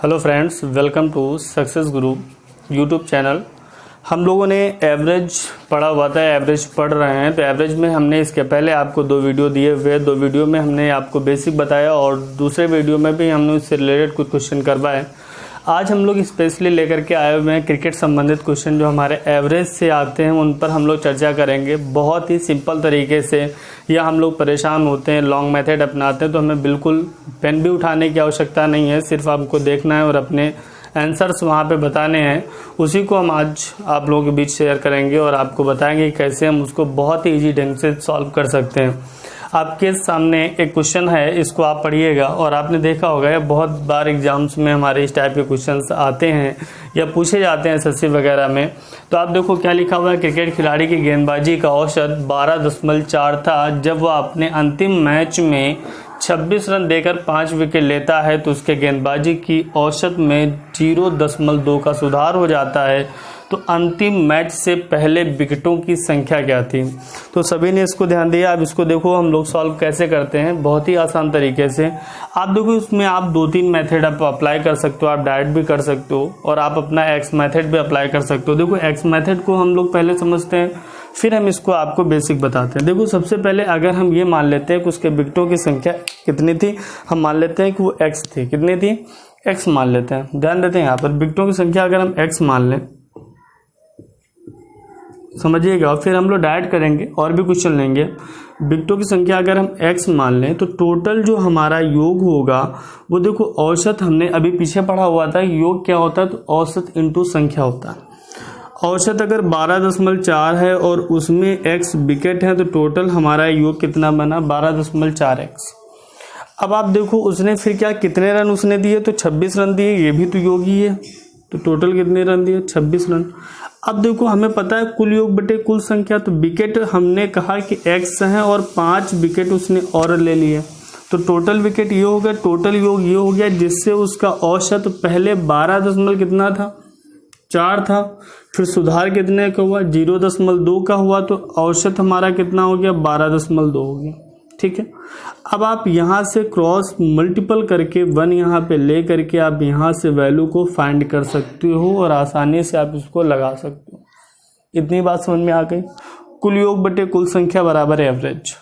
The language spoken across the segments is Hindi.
Hello friends, welcome to Success Guru YouTube channel. हम लोगों ने एवरेज पढ़ा हुआ था, एवरेज पढ़ रहे हैं। तो एवरेज में हमने इसके पहले आपको 2 वीडियो दिए हुए, 2 वीडियो में हमने आपको बेसिक बताया और दूसरे वीडियो में भी हमने उससे रिलेटेड कुछ क्वेश्चन करवाए। आज हम लोग स्पेशली लेकर के आए हुए हैं क्रिकेट संबंधित क्वेश्चन जो हमारे एवरेज से आते हैं, उन पर हम लोग चर्चा करेंगे बहुत ही सिंपल तरीके से। या हम लोग परेशान होते हैं, लॉन्ग मेथड अपनाते हैं, तो हमें बिल्कुल पेन भी उठाने की आवश्यकता नहीं है, सिर्फ आपको देखना है और अपने आंसर्स वहाँ पे बताने हैं। उसी को हम आज आप लोगों के बीच शेयर करेंगे और आपको बताएंगे कैसे हम उसको बहुत ही ईजी ढंग से सॉल्व कर सकते हैं। आपके सामने एक क्वेश्चन है, इसको आप पढ़िएगा। और आपने देखा होगा या बहुत बार एग्जाम्स में हमारे इस टाइप के क्वेश्चंस आते हैं या पूछे जाते हैं एसएससी वगैरह में। तो आप देखो क्या लिखा हुआ है, क्रिकेट खिलाड़ी की गेंदबाजी का औसत 12.4 था जब वह अपने अंतिम मैच में 26 रन देकर 5 विकेट लेता है, तो उसके गेंदबाजी की औसत में 0.2 का सुधार हो जाता है। तो अंतिम मैच से पहले विकेटों की संख्या क्या थी? तो सभी ने इसको ध्यान दिया। अब इसको देखो हम लोग सॉल्व कैसे करते हैं, बहुत ही आसान तरीके से। आप देखो इसमें आप 2-3 मेथड आप अप्लाई कर सकते हो। आप डायरेक्ट भी कर सकते हो और आप अपना एक्स मेथड भी अप्लाई कर सकते हो। देखो एक्स मेथड को हम लोग पहले समझते हैं, फिर हम इसको आपको बेसिक बताते हैं। देखो सबसे पहले अगर हम ये मान लेते हैं कि उसके विकेटों की संख्या कितनी थी, हम मान लेते हैं कि वो एक्स थी। कितनी थी? एक्स मान लेते हैं। ध्यान देते हैं यहाँ पर विकेटों की संख्या अगर हम एक्स मान लें, समझिएगा, और फिर हम लोग डायरेक्ट करेंगे और भी क्वेश्चन लेंगे। विकेटों की संख्या अगर हम x मान लें तो टोटल जो हमारा योग होगा वो देखो औसत हमने अभी पीछे पढ़ा हुआ था, योग क्या होता है तो औसत इंटू संख्या होता है। औसत अगर 12.4 है और उसमें x विकेट है तो टोटल हमारा योग कितना बना? 12.4x। अब आप देखो उसने फिर क्या कितने रन उसने दिए? तो 26 रन दिए, ये भी तो योग ही है। तो टोटल कितने रन दिए? 26 रन। अब देखो हमें पता है कुल योग बटे कुल संख्या, तो विकेट हमने कहा कि x है और 5 विकेट उसने और ले लिए, तो टोटल विकेट ये हो गया, टोटल योग ये हो गया, जिससे उसका औसत पहले 12 कितना था? 4 था। फिर सुधार कितने का हुआ? 0.2 का हुआ, तो औसत हमारा कितना हो गया? 12.2 हो गया। ठीक है। अब आप यहाँ से क्रॉस मल्टीपल करके 1 यहाँ पे ले करके आप यहाँ से वैल्यू को फाइंड कर सकते हो और आसानी से आप इसको लगा सकते हो। इतनी बात समझ में आ गई। कुल योग बटे कुल संख्या बराबर एवरेज।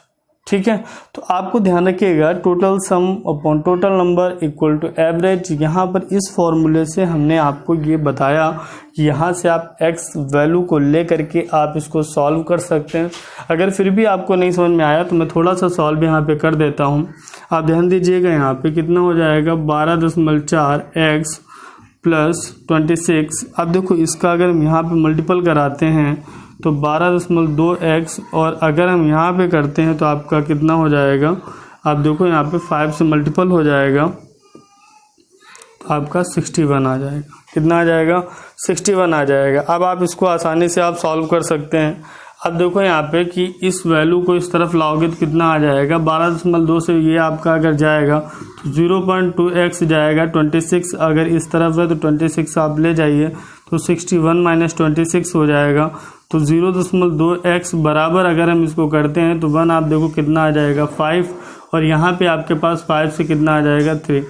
ठीक है। तो आपको ध्यान रखिएगा, total sum upon total number equal to average. यहाँ पर इस फॉर्मूले से हमने आपको ये बताया कि यहाँ से आप x वैल्यू को ले करके आप इसको सॉल्व कर सकते हैं। अगर फिर भी आपको नहीं समझ में आया तो मैं थोड़ा सा सॉल्व यहाँ पे कर देता हूँ। आप ध्यान दीजिएगा, यहाँ पे कितना हो जाएगा? 12.4x plus 26। अब देखो इसका अगर हम यहाँ पे मल्टीपल कराते हैं तो 12.2x, और अगर हम यहाँ पे करते हैं तो आपका कितना हो जाएगा? आप देखो यहाँ पे 5 से मल्टीपल हो जाएगा तो आपका 61 आ जाएगा। कितना आ जाएगा? 61 आ जाएगा। अब आप इसको आसानी से आप सॉल्व कर सकते हैं। अब देखो यहाँ पे कि इस वैल्यू को इस तरफ लाओगे तो कितना आ जाएगा? 12.2 से ये आपका अगर जाएगा तो 0.2x जाएगा। 26 अगर इस तरफ है तो 26 आप ले जाइए तो 61 माइनस 26 हो जाएगा। तो 0.2x बराबर अगर हम इसको करते हैं तो 1 आप देखो कितना आ जाएगा? 5, और यहाँ पे आपके पास 5 से कितना आ जाएगा? 3।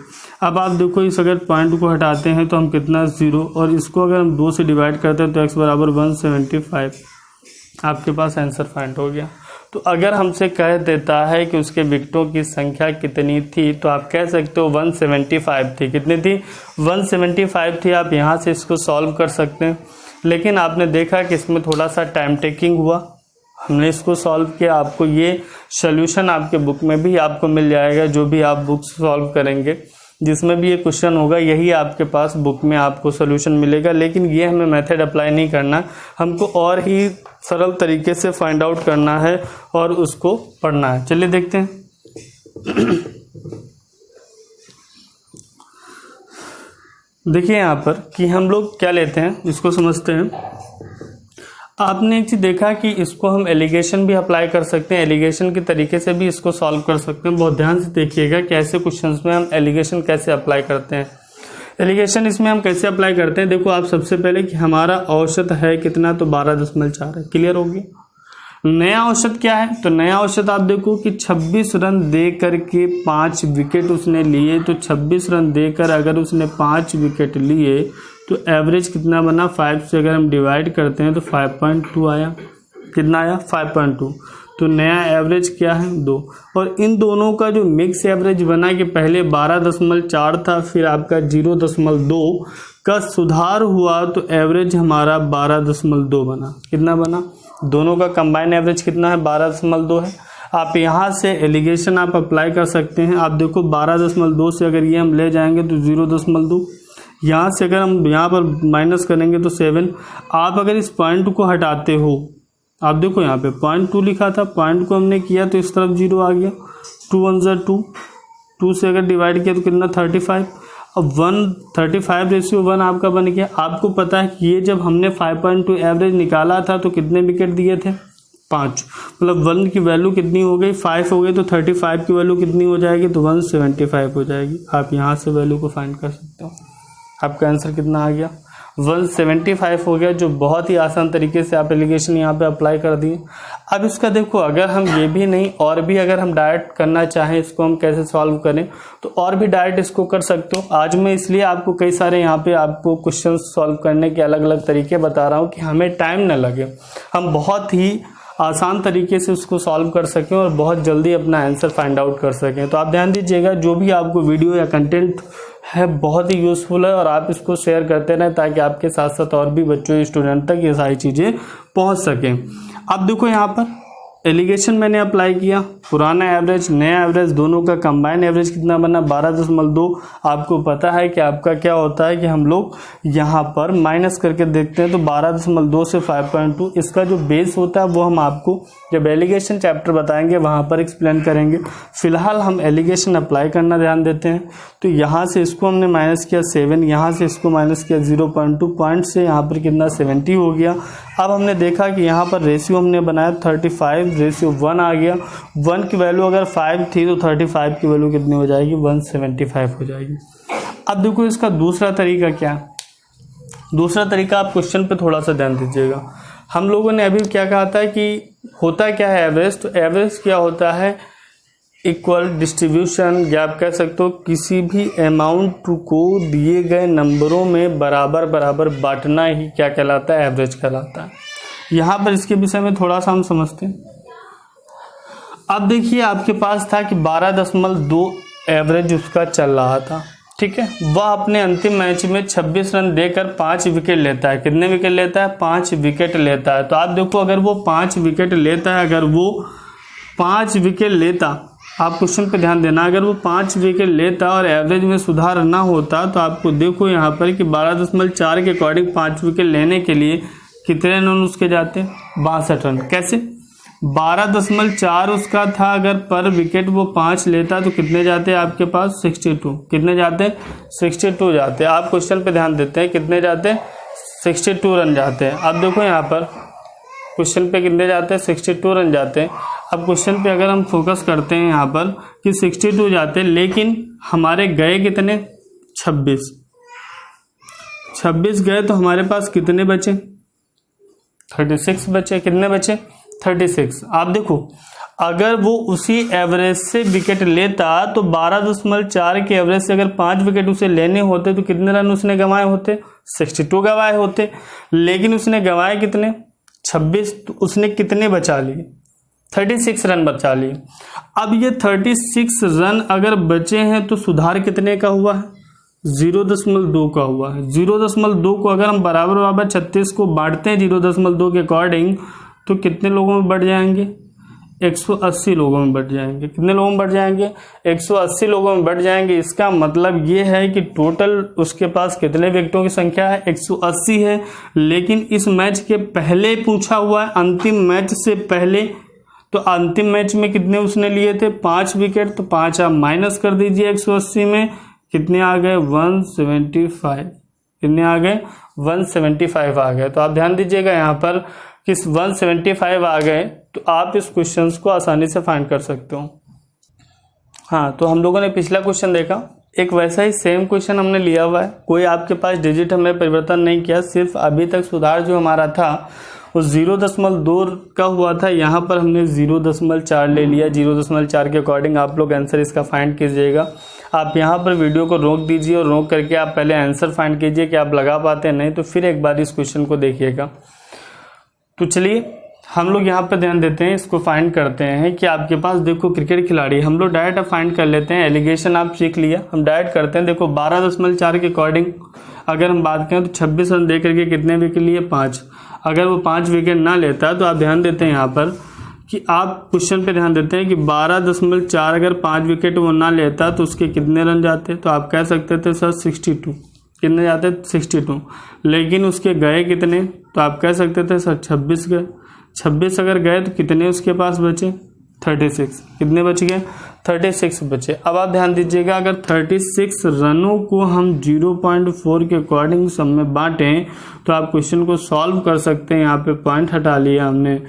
अब आप देखो इस अगर पॉइंट को हटाते हैं तो हम कितना? 0, और इसको अगर हम 2 से डिवाइड करते हैं तो x बराबर 175। आपके पास आंसर फाइंड हो गया। तो अगर हमसे कह देता है कि उसके विकेटों की संख्या कितनी थी तो आप कह सकते हो 175 थी। कितनी थी? 175 थी। आप यहाँ से इसको सॉल्व कर सकते हैं, लेकिन आपने देखा कि इसमें थोड़ा सा टाइम टेकिंग हुआ। हमने इसको सॉल्व किया, आपको ये सोल्यूशन आपके बुक में भी आपको मिल जाएगा। जो भी आप बुक सॉल्व करेंगे जिसमें भी ये क्वेश्चन होगा, यही आपके पास बुक में आपको सोल्यूशन मिलेगा। लेकिन ये हमें मेथड अप्लाई नहीं करना, हमको और ही सरल तरीके से फाइंड आउट करना है और उसको पढ़ना है। चलिए देखते हैं। देखिए यहाँ पर कि हम लोग क्या लेते हैं, इसको समझते हैं। आपने एक चीज देखा कि इसको हम एलिगेशन भी अप्लाई कर सकते हैं, एलिगेशन के तरीके से भी इसको सॉल्व कर सकते हैं। बहुत ध्यान से देखिएगा कि ऐसे क्वेश्चंस में हम एलिगेशन कैसे अप्लाई करते हैं। एलिगेशन इसमें हम कैसे अप्लाई करते हैं, देखो आप सबसे पहले कि हमारा औसत है कितना, तो 12.4 है। क्लियर होगी। नया औसत क्या है, तो नया औसत आप देखो कि 26 रन दे करके 5 विकेट उसने लिए, तो 26 रन देकर अगर उसने 5 विकेट लिए तो एवरेज कितना बना, 5 से अगर हम डिवाइड करते हैं तो 5.2 आया। कितना आया, 5.2। तो नया एवरेज क्या है, 2। और इन दोनों का जो मिक्स एवरेज बना कि पहले 12.4 था, फिर आपका 0.2 का सुधार हुआ तो एवरेज हमारा 12.2 बना। कितना बना, दोनों का कंबाइन एवरेज कितना है, 12.2 है। आप यहाँ से एलिगेशन आप अप्लाई कर सकते हैं। आप देखो 12.2 से अगर ये हम ले जाएंगे तो 0.2, यहाँ से अगर हम यहाँ पर माइनस करेंगे तो 7। आप अगर इस पॉइंट को हटाते हो, आप देखो यहाँ पे 0.2 लिखा था, पॉइंट को हमने किया तो इस तरफ 0 आ गया, 2 1 ज़ा 2, 2 से अगर डिवाइड किया तो कितना 35। अब 1:35 आपका बन गया। आपको पता है कि ये जब हमने 5.2 एवरेज निकाला था तो कितने विकेट दिए थे, 5, मतलब 1 की वैल्यू कितनी हो गई, 5 हो गई, तो 35 की वैल्यू कितनी हो जाएगी, तो 175 हो जाएगी। आप यहाँ से वैल्यू को फाइंड कर सकते हो। आपका आंसर कितना आ गया, 175 हो गया, जो बहुत ही आसान तरीके से आप एलिगेशन यहाँ पे अप्लाई कर दिए। अब इसका देखो, अगर हम ये भी नहीं और भी अगर हम डायरेक्ट करना चाहें इसको हम कैसे सॉल्व करें, तो और भी डायरेक्ट इसको कर सकते हो। आज मैं इसलिए आपको कई सारे यहाँ पे आपको क्वेश्चन सॉल्व करने के अलग अलग तरीके बता रहा हूँ कि हमें टाइम न लगे, हम बहुत ही आसान तरीके से उसको सॉल्व कर सकें और बहुत जल्दी अपना आंसर फाइंड आउट कर सकें। तो आप ध्यान दीजिएगा, जो भी आपको वीडियो या कंटेंट है बहुत ही यूज़फुल है और आप इसको शेयर करते रहें ताकि आपके साथ साथ और भी बच्चों स्टूडेंट तक ये सारी चीज़ें पहुंच सकें। अब देखो यहाँ पर एलिगेशन मैंने अप्लाई किया, पुराना एवरेज नया एवरेज दोनों का कंबाइन एवरेज कितना बना, 12.2। आपको पता है कि आपका क्या होता है कि हम लोग यहाँ पर माइनस करके देखते हैं, तो 12.2 से 5.2 इसका जो बेस होता है वो हम आपको जब एलिगेशन चैप्टर बताएंगे वहाँ पर एक्सप्लेन करेंगे। फिलहाल हम एलिगेशन अप्लाई करना ध्यान देते हैं। तो यहाँ से इसको हमने माइनस किया 7, यहाँ से इसको माइनस किया 0.2, पॉइंट से यहाँ पर कितना 70 हो गया। अब हमने देखा कि यहाँ पर रेशियो हमने बनाया 35:1 आ गया। 1 की वैल्यू अगर 5 थी तो 35 की वैल्यू कितनी हो जाएगी, 175 हो जाएगी। अब देखो इसका दूसरा तरीका क्या है, दूसरा तरीका आप क्वेश्चन पे थोड़ा सा ध्यान दीजिएगा। हम लोगों ने अभी क्या कहा था कि होता क्या है एवरेज, तो एवरेज क्या होता है, इक्वल डिस्ट्रीब्यूशन, या आप कह सकते हो किसी भी अमाउंट को दिए गए नंबरों में बराबर बराबर बांटना ही क्या कहलाता है, एवरेज कहलाता है। यहाँ पर इसके विषय में थोड़ा सा हम समझते हैं। अब देखिए आपके पास था कि 12.2 एवरेज उसका चल रहा था, ठीक है। वह अपने अंतिम मैच में 26 रन देकर 5 विकेट लेता है। कितने विकेट लेता है, 5 विकेट लेता है। तो आप देखो अगर वो 5 विकेट लेता है, अगर वो 5 विकेट लेता, आप क्वेश्चन पे ध्यान देना, अगर वो 5 विकेट लेता और एवरेज में सुधार ना होता, तो आपको देखो यहाँ पर कि 12.4 के अकॉर्डिंग 5 विकेट लेने के लिए कितने रन उसके जाते, 62 रन। कैसे, 12.4 उसका था, अगर पर विकेट वो 5 लेता तो कितने जाते आपके पास, 62। कितने जाते, 62 जाते। आप क्वेश्चन पे ध्यान देते हैं, कितने जाते, 62 रन जाते हैं। अब देखो यहाँ पर क्वेश्चन पे कितने जाते हैं, 62 रन जाते हैं। अब क्वेश्चन पे अगर हम फोकस करते हैं यहाँ पर कि 62 जाते हैं, लेकिन हमारे गए कितने, 26 गए, तो हमारे पास कितने बचे, 36 बचे। कितने बचे, 36। आप देखो अगर वो उसी एवरेज से विकेट लेता तो 12.4 के एवरेज से अगर 5 विकेट उसे लेने होते तो कितने रन उसने गंवाए होते, 62 गंवाए होते। लेकिन उसने गंवाए कितने, 26, तो उसने कितने बचा लिए, 36 रन बचा लिए। अब ये 36 रन अगर बचे हैं तो सुधार कितने का हुआ है, 0.2 का हुआ है। 0.2 को अगर हम बराबर बराबर 36 को बांटते हैं 0.2 के अकॉर्डिंग, तो कितने लोगों में बढ़ जाएंगे, 180 लोगों में बढ़ जाएंगे। कितने लोगों में बढ़ जाएंगे, 180 लोगों में बढ़ जाएंगे। इसका मतलब ये है कि टोटल उसके पास कितने विकेटों की संख्या है, 180 है। लेकिन इस मैच के पहले पूछा हुआ है, अंतिम मैच से पहले, तो अंतिम मैच में कितने उसने लिए थे, 5 विकेट। तो 5 आप माइनस कर दीजिए 180 में, कितने आ गए, 175। कितने आ गए, 175 आ गए। तो आप ध्यान दीजिएगा यहाँ पर कि 175 आ गए, तो आप इस क्वेश्चन को आसानी से फाइंड कर सकते हो। हाँ, तो हम लोगों ने पिछला क्वेश्चन देखा, एक वैसा ही सेम क्वेश्चन हमने लिया हुआ है। कोई आपके पास डिजिट हमने परिवर्तन नहीं किया, सिर्फ अभी तक सुधार जो हमारा था वो 0.2 का हुआ था, यहाँ पर हमने 0.4 ले लिया। 0.4 के अकॉर्डिंग आप लोग आंसर इसका फाइंड कीजिएगा। आप यहाँ पर वीडियो को रोक दीजिए और रोक करके आप पहले आंसर फाइंड कीजिए कि आप लगा पाते हैं, नहीं तो फिर एक बार इस क्वेश्चन को देखिएगा। तो चलिए हम लोग यहाँ पर ध्यान देते हैं, इसको फाइंड करते हैं कि आपके पास देखो क्रिकेट खिलाड़ी, हम लोग डायरेक्ट अब फाइंड कर लेते हैं। एलिगेशन आप सीख लिया, हम डायरेक्ट करते हैं। देखो 12.4 के अकॉर्डिंग अगर हम बात करें तो 26 रन दे करके कितने विकेट लिए, 5। अगर वो 5 विकेट ना लेता तो आप ध्यान देते हैं यहाँ पर कि आप क्वेश्चन पे ध्यान देते हैं कि 12.4 अगर 5 विकेट वो ना लेता तो उसके कितने रन जाते, तो आप कह सकते थे सर 62, कितने जाते 62। लेकिन उसके गए कितने, तो आप कह सकते थे सर 26 गए। 26 अगर गए तो कितने उसके पास बचे, 36। कितने बच गए, 36 बचे। अब आप ध्यान दीजिएगा, अगर 36 रनों को हम 0.4 के अकॉर्डिंग सब में बांटें तो आप क्वेश्चन को सॉल्व कर सकते हैं। यहाँ पे पॉइंट हटा लिया हमने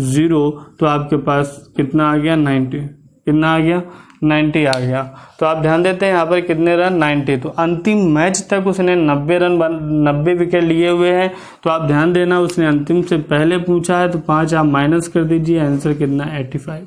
0, तो आपके पास कितना आ गया, 90। कितना आ गया, 90 आ गया। तो आप ध्यान देते हैं यहाँ पर कितने रन, 90। तो अंतिम मैच तक उसने 90 विकेट लिए हुए हैं। तो आप ध्यान देना, उसने अंतिम से पहले पूछा है तो 5 आप माइनस कर दीजिए, आंसर कितना, 85।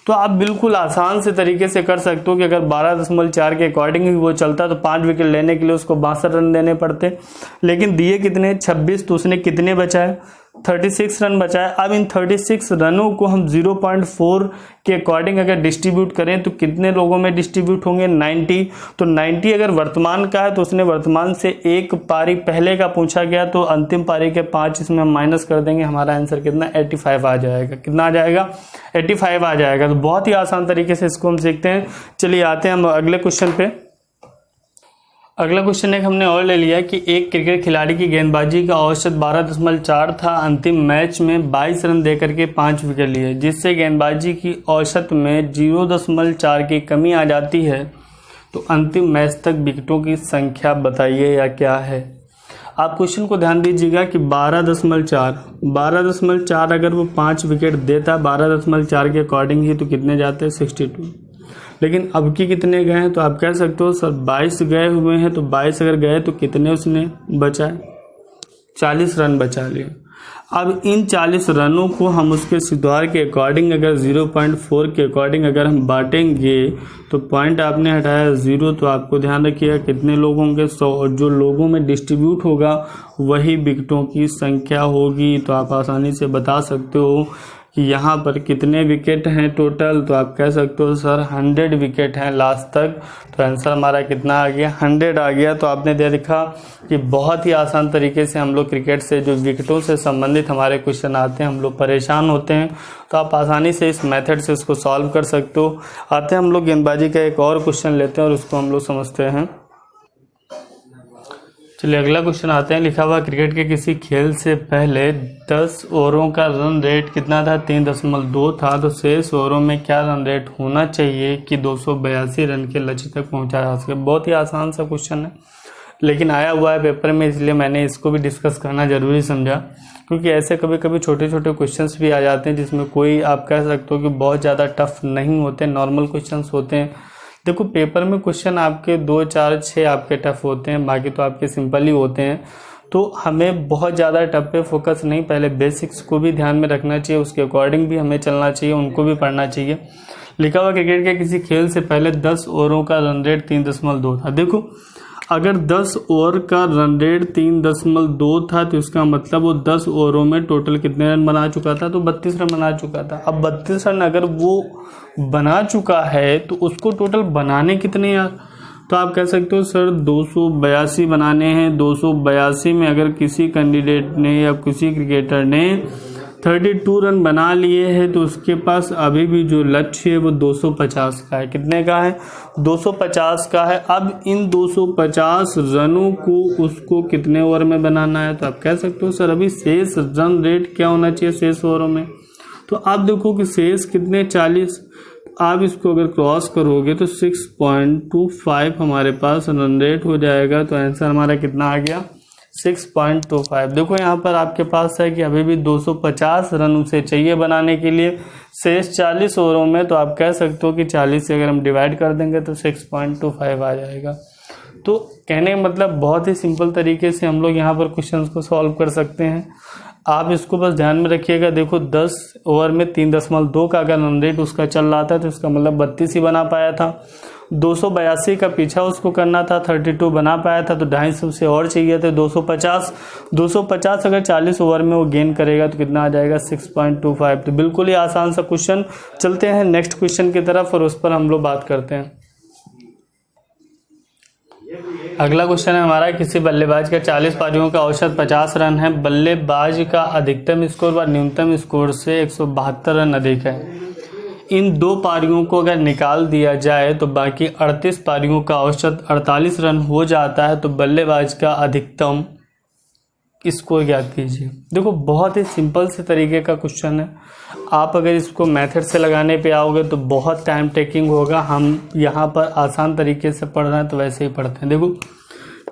तो आप बिल्कुल आसान से तरीके से कर सकते हो कि अगर 12.4 के अकॉर्डिंग ही वो चलता तो 5 विकेट लेने के लिए उसको 62 रन देने पड़ते। लेकिन दिए कितने, 26, तो उसने कितने बचाए, 36 रन बचाए। अब इन 36 रनों को हम 0.4 के अकॉर्डिंग अगर डिस्ट्रीब्यूट करें तो कितने लोगों में डिस्ट्रीब्यूट होंगे, 90। तो 90 अगर वर्तमान का है तो उसने वर्तमान से एक पारी पहले का पूछा गया, तो अंतिम पारी के 5 इसमें हम माइनस कर देंगे, हमारा आंसर कितना, 85 आ जाएगा। कितना आ जाएगा, 85 आ जाएगा। तो बहुत ही आसान तरीके से इसको हम सीखते हैं। चलिए आते हैं हम अगले क्वेश्चन पे। अगला क्वेश्चन एक हमने और ले लिया कि एक क्रिकेट खिलाड़ी की गेंदबाजी का औसत 12.4 था। अंतिम मैच में 22 रन देकर के 5 विकेट लिए, जिससे गेंदबाजी की औसत में 0.4 की कमी आ जाती है। तो अंतिम मैच तक विकेटों की संख्या बताइए या क्या है। आप क्वेश्चन को ध्यान दीजिएगा कि 12.4 अगर वो 5 विकेट देता 12.4 के अकॉर्डिंग ही, तो कितने जाते, 62। लेकिन अब की कितने गए हैं, तो आप कह सकते हो सर 22 गए हुए हैं, तो 22 अगर गए तो कितने उसने बचाए, 40 रन बचा लिए। अब इन 40 रनों को हम उसके सुधार के अकॉर्डिंग अगर 0.4 के अकॉर्डिंग अगर हम बांटेंगे तो पॉइंट आपने हटाया 0, तो आपको ध्यान रखिएगा कितने लोग होंगे, 100। और जो लोगों में डिस्ट्रीब्यूट होगा वही विकेटों की संख्या होगी। तो आप आसानी से बता सकते हो कि यहाँ पर कितने विकेट हैं टोटल, तो आप कह सकते हो सर 100 विकेट हैं लास्ट तक। तो आंसर हमारा कितना आ गया, 100 आ गया। तो आपने देखा कि बहुत ही आसान तरीके से हम लोग क्रिकेट से जो विकेटों से संबंधित हमारे क्वेश्चन आते हैं, हम लोग परेशान होते हैं, तो आप आसानी से इस मेथड से उसको सॉल्व कर सकते हो। आते हैं हम लोग गेंदबाजी का एक और क्वेश्चन लेते हैं और उसको हम लोग समझते हैं। चलिए अगला क्वेश्चन आते हैं। लिखा हुआ क्रिकेट के किसी खेल से पहले 10 ओवरों का रन रेट कितना था, 3.2 था। तो शेष ओवरों में क्या रन रेट होना चाहिए कि 282 रन के लक्ष्य तक पहुंचा जा सके। बहुत ही आसान सा क्वेश्चन है, लेकिन आया हुआ है पेपर में, इसलिए मैंने इसको भी डिस्कस करना जरूरी समझा। क्योंकि ऐसे कभी कभी छोटे छोटे क्वेश्चंस भी आ जाते हैं जिसमें कोई आप कह सकते हो कि बहुत ज़्यादा टफ नहीं होते, नॉर्मल क्वेश्चंस होते हैं। देखो पेपर में क्वेश्चन आपके 2, 4, 6 आपके टफ होते हैं, बाकी तो आपके सिंपल ही होते हैं। तो हमें बहुत ज़्यादा टफ पे फोकस नहीं, पहले बेसिक्स को भी ध्यान में रखना चाहिए, उसके अकॉर्डिंग भी हमें चलना चाहिए, उनको भी पढ़ना चाहिए। लिखा हुआ क्रिकेट के किसी खेल से पहले 10 ओवरों का रन रेट 3.2 था। देखो अगर 10 ओवर का रन रेट 3.2 था तो इसका मतलब वो 10 ओवरों में टोटल कितने रन बना चुका था, तो 32 रन बना चुका था। अब 32 रन अगर वो बना चुका है तो उसको टोटल बनाने कितने यार, तो आप कह सकते हो सर 282 बनाने हैं। 282 में अगर किसी कैंडिडेट ने या किसी क्रिकेटर ने 32 रन बना लिए हैं तो उसके पास अभी भी जो लक्ष्य है वो 250 का है। कितने का है, 250 का है। अब इन 250 रनों को उसको कितने ओवर में बनाना है, तो आप कह सकते हो सर अभी शेष रन रेट क्या होना चाहिए शेष ओवरों में। तो आप देखो कि शेष कितने 40, आप इसको अगर क्रॉस करोगे तो 6.25 हमारे पास रन रेट हो जाएगा। तो आंसर हमारा कितना आ गया, 6.25। देखो यहाँ पर आपके पास है कि अभी भी 250 रन उसे चाहिए बनाने के लिए शेष 40 ओवरों में। तो आप कह सकते हो कि 40 से अगर हम डिवाइड कर देंगे तो 6.25 आ जाएगा। तो कहने का मतलब बहुत ही सिंपल तरीके से हम लोग यहाँ पर क्वेश्चंस को सॉल्व कर सकते हैं। आप इसको बस ध्यान में रखिएगा। देखो 10 ओवर में 3.2 का अगर रन रेट उसका चल रहा था तो इसका मतलब 32 ही बना पाया था। 282 का पीछा उसको करना था, 32 बना पाया था, तो 250 से और चाहिए थे 250 अगर 40 ओवर में वो गेन करेगा तो कितना आ जाएगा 6.25। तो बिल्कुल ही आसान सा क्वेश्चन। चलते हैं नेक्स्ट क्वेश्चन की तरफ और उस पर हम लोग बात करते हैं। अगला क्वेश्चन है हमारा, किसी बल्लेबाज का 40 पारियों का औसत 50 रन है, बल्लेबाज का अधिकतम स्कोर व न्यूनतम स्कोर से 172 रन अधिक है। इन 2 पारियों को अगर निकाल दिया जाए तो बाकी 38 पारियों का औसत 48 रन हो जाता है, तो बल्लेबाज का अधिकतम स्कोर ज्ञात कीजिए। देखो बहुत ही सिंपल से तरीके का क्वेश्चन है। आप अगर इसको मेथड से लगाने पे आओगे तो बहुत टाइम टेकिंग होगा। हम यहाँ पर आसान तरीके से पढ़ रहे हैं तो वैसे ही पढ़ते हैं। देखो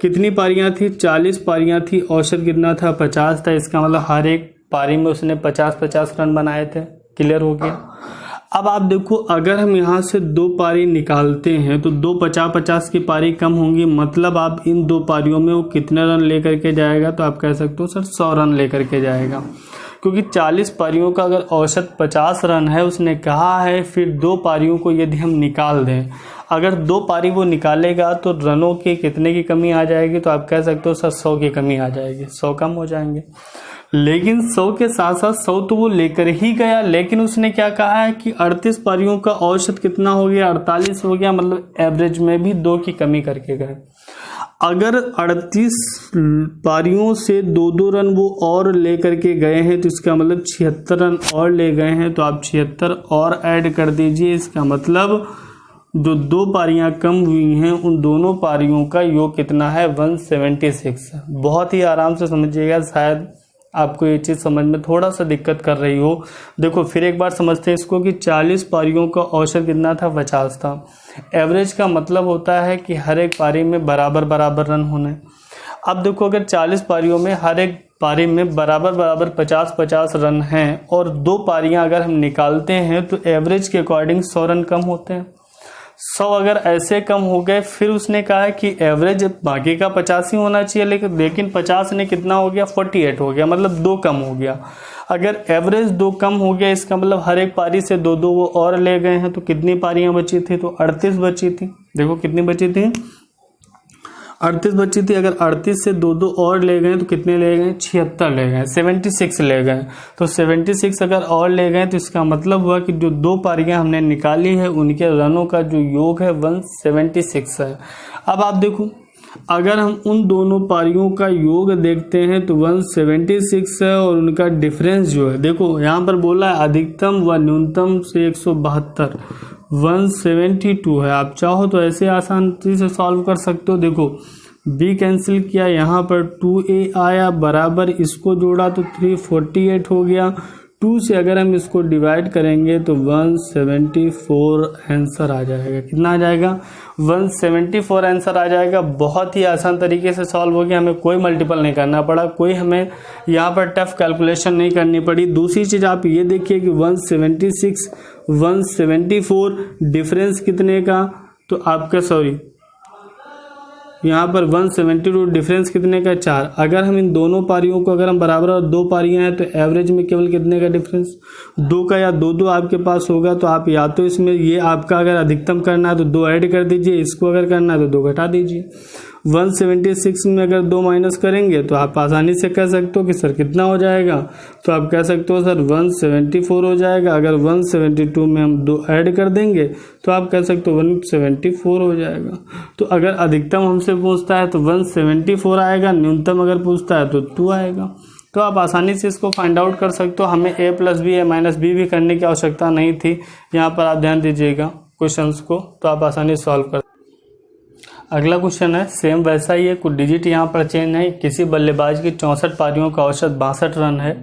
कितनी पारियाँ थी, 40 पारियाँ थी, औसत कितना था 50 था। इसका मतलब हर एक पारी में उसने 50-50 रन बनाए थे। क्लियर हो गया। अब आप देखो अगर हम यहाँ से 2 पारी निकालते हैं तो 2 50-50 की पारी कम होंगी, मतलब आप इन 2 पारियों में वो कितने रन लेकर के जाएगा, तो आप कह सकते हो सर 100 रन लेकर के जाएगा। क्योंकि 40 पारियों का अगर औसत 50 रन है उसने कहा है, फिर 2 पारियों को यदि हम निकाल दें, अगर 2 पारी वो निकालेगा तो रनों की कितने की कमी आ जाएगी, तो आप कह सकते हो सर 100 की कमी आ जाएगी, 100 कम हो जाएंगे। लेकिन 100 के साथ साथ 100 तो वो लेकर ही गया, लेकिन उसने क्या कहा है कि 38 पारियों का औसत कितना हो गया, 48 हो गया, मतलब एवरेज में भी 2 की कमी करके गए। अगर 38 पारियों से 2-2 रन वो और ले करके गए हैं तो इसका मतलब 76 रन और ले गए हैं, तो आप 76 और ऐड कर दीजिए। इसका मतलब जो 2 पारियां कम हुई हैं उन दोनों पारियों का योग कितना है 176। बहुत ही आराम से समझिएगा, शायद आपको ये चीज़ समझ में थोड़ा सा दिक्कत कर रही हो। देखो फिर एक बार समझते हैं इसको कि 40 पारियों का औसत कितना था 50 था। एवरेज का मतलब होता है कि हर एक पारी में बराबर बराबर रन होने। अब देखो अगर 40 पारियों में हर एक पारी में बराबर बराबर 50-50 रन हैं और 2 पारियां अगर हम निकालते हैं तो एवरेज के अकॉर्डिंग 100 रन कम होते हैं। 100 अगर ऐसे कम हो गए, फिर उसने कहा है कि एवरेज बाकी का 50 ही होना चाहिए, लेकिन 50 ने कितना हो गया 48 हो गया, मतलब 2 कम हो गया। अगर एवरेज 2 कम हो गया इसका मतलब हर एक पारी से 2-2 वो और ले गए हैं, तो कितनी पारियां बची थी, तो 38 बची थी। देखो कितनी बची थी, 38 बची थी। अगर 38 से 2-2 और ले गए तो कितने ले गए, 76 ले गए, 76 ले गए। तो 76 अगर और ले गए तो इसका मतलब हुआ कि जो 2 पारियां हमने निकाली है उनके रनों का जो योग है 176 है। अब आप देखो अगर हम उन दोनों पारियों का योग देखते हैं तो 176 है और उनका डिफरेंस जो है, देखो यहाँ पर बोला है अधिकतम व न्यूनतम से 172, 172 है। आप चाहो तो ऐसे आसानी से सॉल्व कर सकते हो। देखो b कैंसिल किया, यहाँ पर 2a आया, बराबर इसको जोड़ा तो 348 हो गया। 2 से अगर हम इसको डिवाइड करेंगे तो 174 आंसर आ जाएगा। कितना आ जाएगा 174 आंसर आ जाएगा। बहुत ही आसान तरीके से सॉल्व हो गया, हमें कोई मल्टीपल नहीं करना पड़ा, कोई हमें यहाँ पर टफ कैलकुलेशन नहीं करनी पड़ी। दूसरी चीज़ आप ये देखिए कि 176 174 डिफरेंस कितने का, तो आपका यहाँ पर 172 डिफरेंस कितने का 4। अगर हम इन दोनों पारियों को अगर हम बराबर और 2 पारियां हैं तो एवरेज में केवल कितने का डिफरेंस 2 का, या 2-2 आपके पास होगा तो आप या तो इसमें ये आपका अगर अधिकतम करना है तो 2 ऐड कर दीजिए, इसको अगर करना है तो 2 घटा दीजिए। 176 में अगर 2 माइनस करेंगे तो आप आसानी से कह सकते हो कि सर कितना हो जाएगा, तो आप कह सकते हो सर 174 हो जाएगा। अगर 172 में हम 2 ऐड कर देंगे तो आप कह सकते हो 174 हो जाएगा। तो अगर अधिकतम हमसे पूछता है तो 174 आएगा, न्यूनतम अगर पूछता है तो 2 आएगा। तो आप आसानी से इसको फाइंड आउट कर सकते हो। हमें a + b -b भी करने की आवश्यकता नहीं थी। यहाँ पर आप ध्यान दीजिएगा क्वेश्चंस को, तो आप आसानी से सॉल्व कर। अगला क्वेश्चन है सेम वैसा ही है, कुछ डिजिट यहाँ पर चेंज है। किसी बल्लेबाज की 64 पारियों का औसत 62 रन है,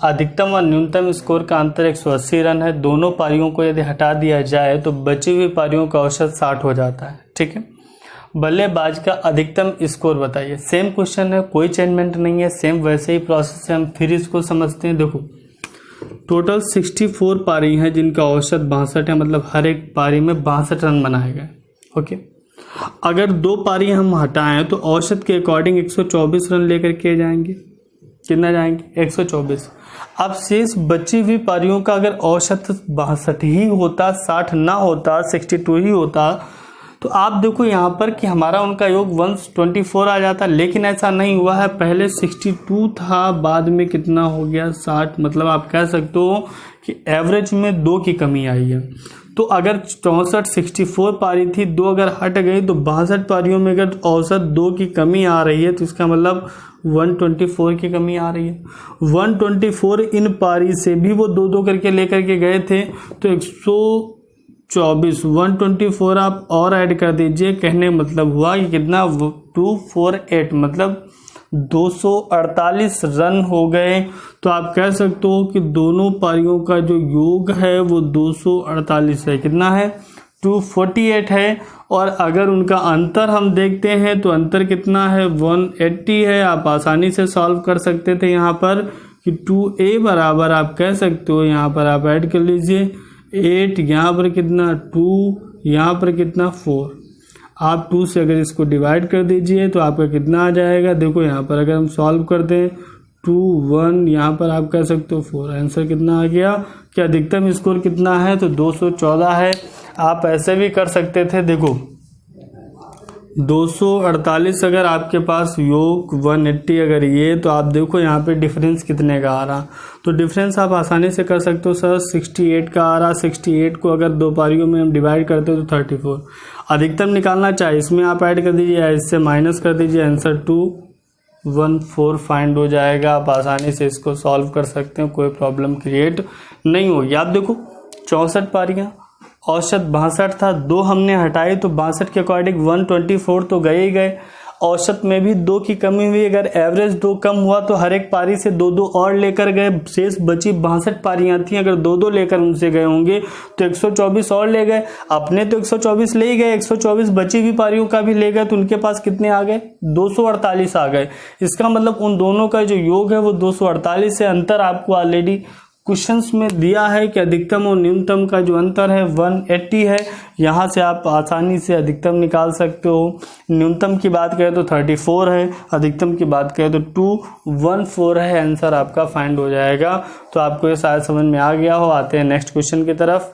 अधिकतम व न्यूनतम स्कोर का अंतर 180 रन है। दोनों पारियों को यदि हटा दिया जाए तो बची हुई पारियों का औसत 60 हो जाता है। ठीक है, बल्लेबाज का अधिकतम स्कोर बताइए। सेम क्वेश्चन है, कोई चेंजमेंट नहीं है, सेम वैसे ही प्रोसेस से हम फिर इसको समझते हैं। देखो टोटल 64 पारी हैं जिनका औसत 62 है, मतलब हर एक पारी में 62 रन बनाए गए। ओके, अगर 2 पारी हम हटाएं तो औसत के अकॉर्डिंग 124 रन लेकर के जाएंगे। कितना जाएंगे 124। अब शेष बची हुई पारियों का अगर औसत 62 ही होता, 60 ना होता, 62 ही होता, तो आप देखो यहाँ पर कि हमारा उनका योग 124 आ जाता, लेकिन ऐसा नहीं हुआ है। पहले 62 था, बाद में कितना हो गया 60। मतलब आप कह सकते हो कि एवरेज में 2 की कमी आई है। तो अगर 64 पारी थी, 2 अगर हट गई तो 62 पारियों में अगर औसत 2 की कमी आ रही है तो इसका मतलब 124 की कमी आ रही है। 124 इन पारी से भी वो 2-2 करके लेकर के गए थे, तो 124 124 आप और ऐड कर दीजिए। कहने मतलब हुआ कि कितना 248 मतलब 248 रन हो गए। तो आप कह सकते हो कि दोनों पारियों का जो योग है वो 248 है। कितना है 248 है। और अगर उनका अंतर हम देखते हैं तो अंतर कितना है 180 है। आप आसानी से सॉल्व कर सकते थे यहाँ पर कि 2a बराबर आप कह सकते हो, यहाँ पर आप ऐड कर लीजिए 8, यहाँ पर कितना 2, यहाँ पर कितना 4। आप 2 से अगर इसको डिवाइड कर दीजिए तो आपका कितना आ जाएगा। देखो यहाँ पर अगर हम सॉल्व कर दें 2 1, यहाँ पर आप कह सकते हो 4। आंसर कितना आ गया कि अधिकतम स्कोर कितना है तो 214 है। आप ऐसे भी कर सकते थे, देखो 248 अगर आपके पास योग 180 अगर ये, तो आप देखो यहाँ पे डिफरेंस कितने का आ रहा। तो डिफरेंस आप आसानी से कर सकते हो सर 68 का आ रहा। 68 को अगर 2 पारियों में हम डिवाइड करते हो तो 34। अधिकतम निकालना चाहे इसमें आप ऐड कर दीजिए या इससे माइनस कर दीजिए, आंसर 214 फाइंड हो जाएगा। आप आसानी से इसको सॉल्व कर सकते हैं, कोई प्रॉब्लम क्रिएट नहीं होगी। आप देखो 64 पारियां, औसत 62 था, 2 हमने हटाए तो 62 के अकॉर्डिंग 124 तो गए ही गए। औसत में भी 2 की कमी हुई। अगर एवरेज 2 कम हुआ तो हर एक पारी से 2-2 और लेकर गए। शेष बची 62 पारियां थी, अगर 2-2 लेकर उनसे गए होंगे तो 124 और ले गए। अपने तो 124 ले ही गए, 124 बची हुई पारियों का भी ले गए, तो उनके पास कितने आ गए 248 आ गए। इसका मतलब उन दोनों का जो योग है वो 248 से। अंतर आपको ऑलरेडी क्वेश्चंस में दिया है कि अधिकतम और न्यूनतम का जो अंतर है 180 है। यहाँ से आप आसानी से अधिकतम निकाल सकते हो। न्यूनतम की बात करें तो 34 है, अधिकतम की बात करें तो 214 है। आंसर आपका फाइंड हो जाएगा। तो आपको ये शायद समझ में आ गया हो। आते हैं नेक्स्ट क्वेश्चन की तरफ।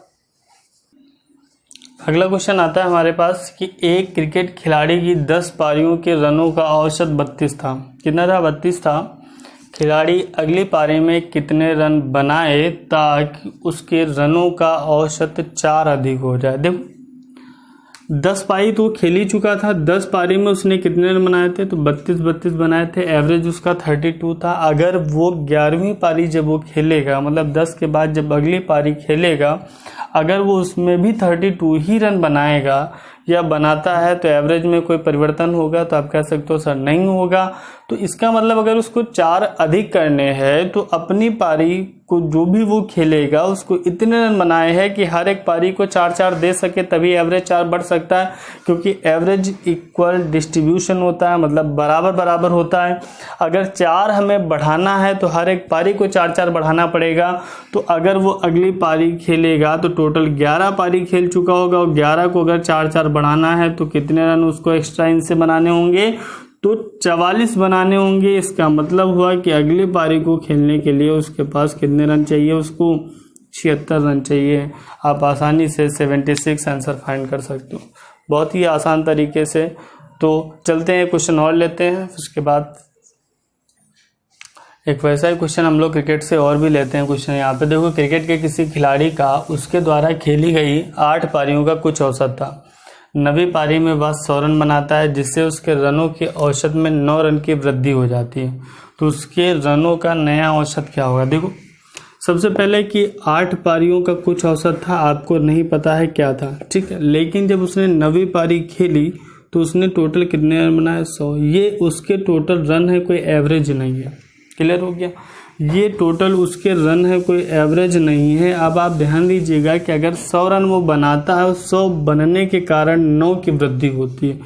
अगला क्वेश्चन आता है हमारे पास कि एक क्रिकेट खिलाड़ी की 10 पारियों के रनों का औसत 32 था। कितना था 32 था। खिलाड़ी अगली पारी में कितने रन बनाए ताकि उसके रनों का औसत 4 अधिक हो जाए। देखो 10 पारी तो खेल ही चुका था, 10 पारी में उसने कितने रन बनाए थे तो 32 बनाए थे। एवरेज उसका 32 था। अगर वो 11वीं पारी जब वो खेलेगा, मतलब 10 के बाद जब अगली पारी खेलेगा, अगर वो उसमें भी 32 ही रन बनाएगा या बनाता है तो एवरेज में कोई परिवर्तन होगा, तो आप कह सकते हो सर नहीं होगा। तो इसका मतलब अगर उसको 4 अधिक करने हैं तो अपनी पारी को जो भी वो खेलेगा उसको इतने रन बनाए हैं कि हर एक पारी को 4-4 दे सके, तभी एवरेज 4 बढ़ सकता है। क्योंकि एवरेज इक्वल डिस्ट्रीब्यूशन होता है, मतलब बराबर बराबर होता है। अगर 4 हमें बढ़ाना है तो हर एक पारी को 4-4 बढ़ाना पड़ेगा। तो अगर वो अगली पारी खेलेगा तो टोटल 11 पारी खेल चुका होगा और 11 को अगर 4-4 बढ़ाना है तो कितने रन उसको एक्स्ट्रा इनसे बनाने होंगे तो 44 बनाने होंगे। इसका मतलब हुआ कि अगली पारी को खेलने के लिए उसके पास कितने रन चाहिए, उसको 76 रन चाहिए। आप आसानी से 76 आंसर फाइंड कर सकते हो, बहुत ही आसान तरीके से। तो चलते हैं क्वेश्चन और लेते हैं, उसके बाद एक वैसा ही क्वेश्चन हम लोग क्रिकेट से और भी लेते हैं। क्वेश्चन यहाँ पे देखो, क्रिकेट के किसी खिलाड़ी का उसके द्वारा खेली गई 8 पारियों का कुछ औसत था। 9वीं पारी में वह 100 रन बनाता है, जिससे उसके रनों के औसत में 9 रन की वृद्धि हो जाती है। तो उसके रनों का नया औसत क्या होगा। देखो सबसे पहले कि 8 पारियों का कुछ औसत था, आपको नहीं पता है क्या था, ठीक है। लेकिन जब उसने 9वीं पारी खेली तो उसने टोटल कितने रन बनाए 100। ये उसके टोटल रन है, कोई एवरेज नहीं है। क्लियर हो गया। ये टोटल उसके रन है, कोई एवरेज नहीं है। अब आप ध्यान दीजिएगा कि अगर 100 रन वो बनाता है, 100 बनने के कारण 9 की वृद्धि होती है।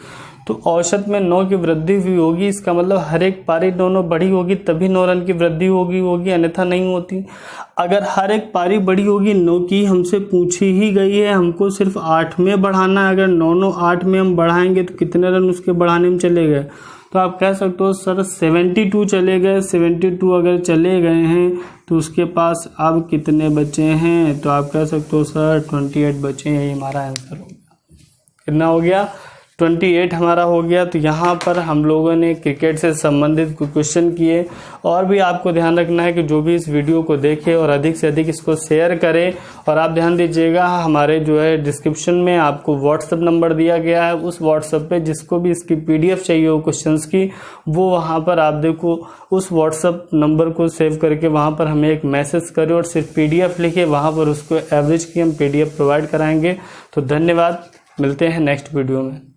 तो औसत में 9 की वृद्धि हुई होगी, इसका मतलब हर एक पारी 9 बढ़ी होगी तभी 9 रन की वृद्धि होगी, अन्यथा नहीं होती। अगर हर एक पारी बड़ी होगी 9 की, हमसे पूछी ही गई है हमको सिर्फ 8 में बढ़ाना है, अगर 9 8 में हम बढ़ाएंगे तो कितने रन उसके बढ़ाने में चले गए, तो आप कह सकते हो सर 72 चले गए। 72 अगर चले गए हैं तो उसके पास अब कितने बचे हैं, तो आप कह सकते हो सर 28 बचे हैं। ये हमारा आंसर हो गया। कितना हो गया? 28 हमारा हो गया। तो यहाँ पर हम लोगों ने क्रिकेट से संबंधित कुछ क्वेश्चन किए। और भी आपको ध्यान रखना है कि जो भी इस वीडियो को देखे और अधिक से अधिक इसको शेयर करें। और आप ध्यान दीजिएगा, हमारे जो है डिस्क्रिप्शन में आपको व्हाट्सएप नंबर दिया गया है, उस व्हाट्सएप पे जिसको भी इसकी PDF चाहिए हो क्वेश्चंस की, वो वहाँ पर आप देखो उस व्हाट्सएप नंबर को सेव करके वहाँ पर हमें एक मैसेज करें और सिर्फ PDF लिखे, वहाँ पर उसको एवरेज की हम PDF प्रोवाइड कराएंगे। तो धन्यवाद, मिलते हैं नेक्स्ट वीडियो में।